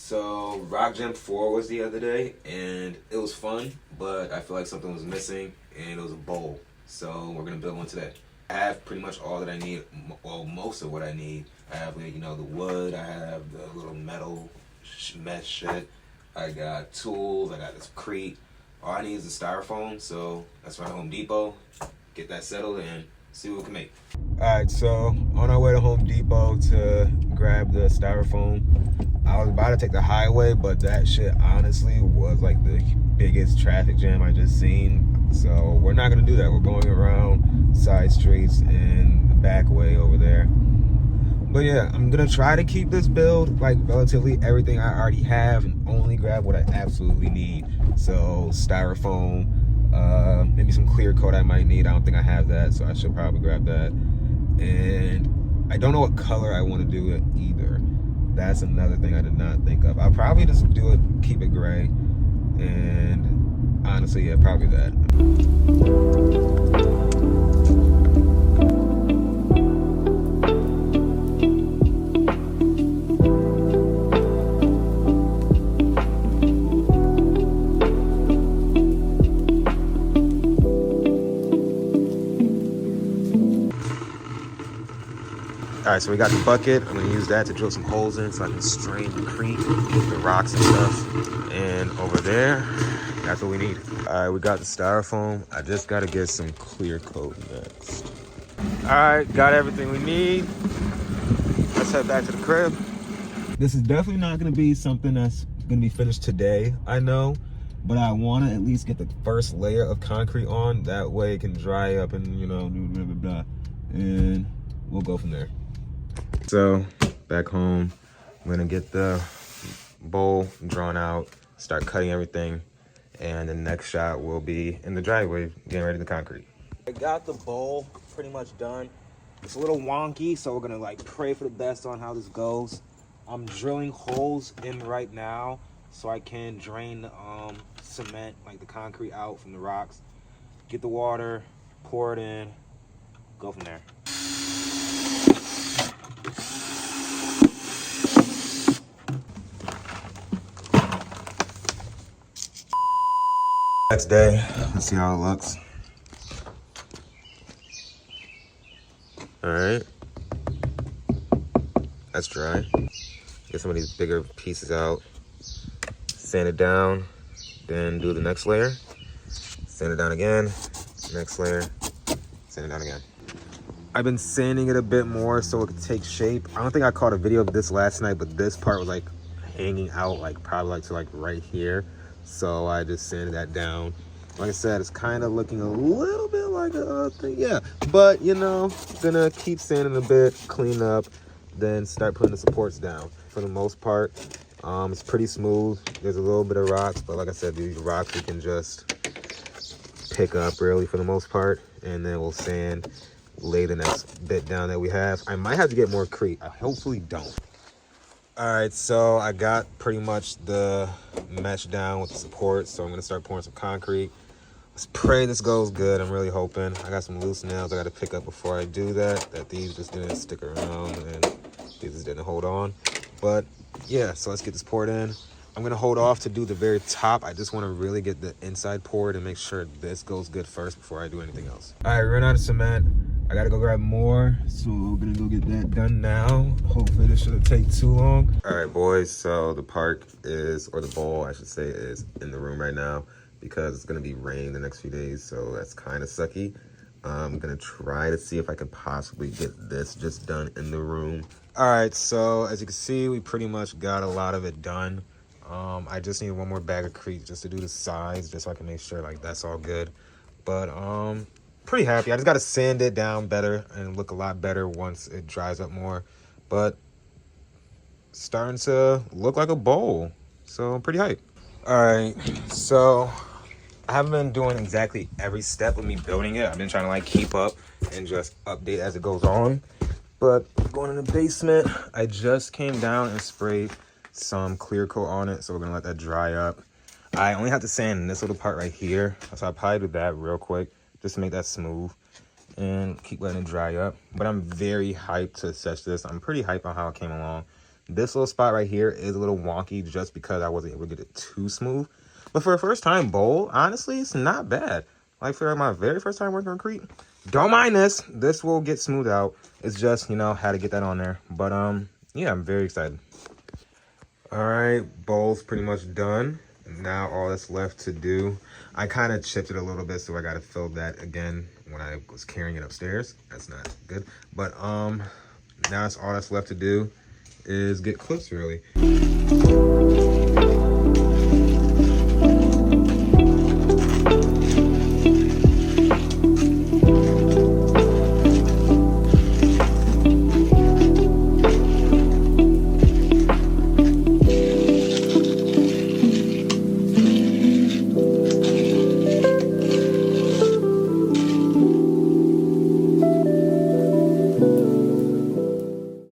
So Rock Gym 4 was the other day, and it was fun, but I feel like something was missing, and it was a bowl. So we're gonna build one today. I have pretty much all that I need, well, most of what I need. I have, you know, the wood, I have the little metal mesh shit, I got tools, I got this Crete. All I need is the styrofoam, so that's right, Home Depot. Get that settled and see what we can make. All right, so on our way to Home Depot to grab the styrofoam. I was about to take the highway, but that shit honestly was like the biggest traffic jam I just seen. So we're not gonna do that. We're going around side streets and the back way over there. But yeah, I'm gonna try to keep this build like relatively everything I already have and only grab what I absolutely need. So styrofoam, maybe some clear coat I might need. I don't think I have that, so I should probably grab that. And I don't know what color I want to do it either. That's another thing I did not think of. I'll probably just do it, keep it gray, and honestly, yeah, probably that. All right, so we got the bucket. I'm gonna use that to drill some holes in so I can strain the Crete, the rocks and stuff. And over there, that's what we need. All right, we got the styrofoam. I just gotta get some clear coat next. All right, got everything we need. Let's head back to the crib. This is definitely not gonna be something that's gonna be finished today, I know, but I wanna at least get the first layer of concrete on. That way it can dry up and, you know, do blah, blah, blah. And we'll go from there. So back home, I'm gonna get the bowl drawn out, start cutting everything, and the next shot will be in the driveway, getting ready to concrete. I got the bowl pretty much done. It's a little wonky, so we're gonna like pray for the best on how this goes. I'm drilling holes in right now so I can drain the cement, like the concrete out from the rocks, get the water, pour it in, go from there. Next day, let's see how it looks. All right, that's dry. Get some of these bigger pieces out, sand it down, then do the next layer, sand it down again, next layer, sand it down again. I've been sanding it a bit more so it could take shape. I don't think I caught a video of this last night, but this part was like hanging out like probably like to like right here. So I just sanded that down. Like I said, it's kind of looking a little bit like a thing, yeah. But you know, gonna keep sanding a bit, clean up, then start putting the supports down. For the most part, it's pretty smooth. There's a little bit of rocks, but like I said, these rocks we can just pick up really for the most part, and then we'll sand, lay the next bit down that we have. I might have to get more Crete. I hopefully don't. All right, so I got pretty much the mesh down with the support, so I'm gonna start pouring some concrete. Let's pray this goes good. I'm really hoping. I got some loose nails I gotta pick up before I do that these just didn't stick around and these just didn't hold on. But yeah, so let's get this poured in. I'm gonna hold off to do the very top. I just wanna really get the inside poured and make sure this goes good first before I do anything else. All right, ran out of cement. I gotta go grab more, so we're gonna go get that done now. Hopefully this shouldn't take too long. All right, boys, so the park is, or the bowl, I should say, is in the room right now because it's gonna be rain the next few days, so that's kind of sucky. I'm gonna try to see if I can possibly get this just done in the room. All right, so as you can see, we pretty much got a lot of it done. I just need one more bag of Crete just to do the sides, just so I can make sure like that's all good. But pretty happy. I just got to sand it down better and look a lot better once it dries up more. But starting to look like a bowl, so I'm pretty hyped. All right, so I haven't been doing exactly every step of me building it. I've been trying to like keep up and just update as it goes on. But going in the basement, I just came down and sprayed some clear coat on it, so we're gonna let that dry up. I only have to sand this little part right here, so I'll probably do that real quick just to make that smooth and keep letting it dry up. But I'm very hyped to assess this. I'm pretty hyped on how it came along. This little spot right here is a little wonky just because I wasn't able to get it too smooth. But for a first time bowl, honestly, it's not bad. Like for my very first time working on Crete, don't mind this. This will get smoothed out. It's just, you know, how to get that on there. But yeah, I'm very excited. All right, bowl's pretty much done. Now all that's left to do, I kind of chipped it a little bit, so I got to fill that again when I was carrying it upstairs. That's not good. But now that's all that's left to do is get clips really.